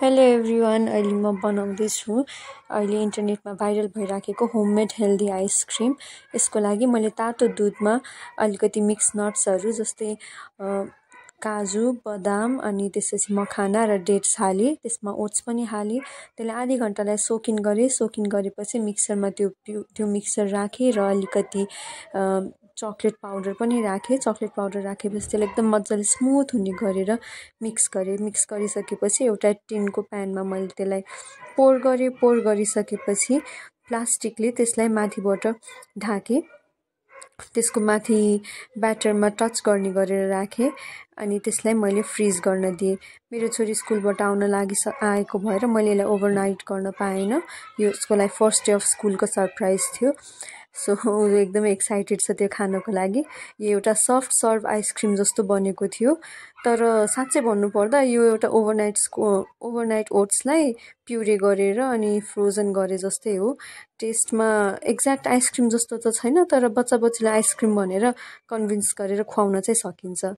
Hello everyone, अहिले म बनाउँदैछु अहिले इन्टरनेटमा भाइरल भइराखेको होममेड हेल्दी आइसक्रिम। यसको लागि मैले तातो दुधमा अलिकति मिक्स नट्सहरू जस्तै काजु, बदाम अनि त्यसपछि मखाना र डेट्स हालेँ। त्यसमा ओट्स पनि हालेँ। त्यसलाई आधी घन्टालाई सोक इन गरेँ। सोक इन गरेपछि मिक्सरमा त्यो मिक्सर राखेँ र अलिकति चक्लेट पाउडर पनि राखेँ। चक्लेट पाउडर राखेपछि त्यसलाई एकदम मजाले स्मुथ हुने गरेर मिक्स गरेँ। मिक्स गरिसकेपछि एउटा टिनको प्यानमा मैले त्यसलाई पोर गरेँ। पोर गरिसकेपछि प्लास्टिकले त्यसलाई माथिबाट ढाकेँ। त्यसको माथि ब्याटरमा टच गर्ने गरेर राखेँ अनि त्यसलाई मैले फ्रिज गर्न दिएँ। मेरो छोरी स्कुलबाट आएको भएर मैले यसलाई ओभरनाइट गर्न पाएन। यो उसको लागि फर्स्ट डे अफ स्कुलको सरप्राइज थियो। सो ऊ एकदमै एक्साइटेड छ त्यो खानको लागि। यो एउटा सफ्ट सर्भ आइसक्रिम जस्तो बनेको थियो। तर साँच्चै भन्नुपर्दा यो एउटा ओभरनाइट ओट्सलाई प्युरे गरेर अनि फ्रोजन गरे जस्तै हो। टेस्टमा एक्ज्याक्ट आइसक्रिम जस्तो त छैन, तर बच्चा बच्चीलाई आइसक्रिम भनेर कन्भिन्स गरेर खुवाउन चाहिँ सकिन्छ।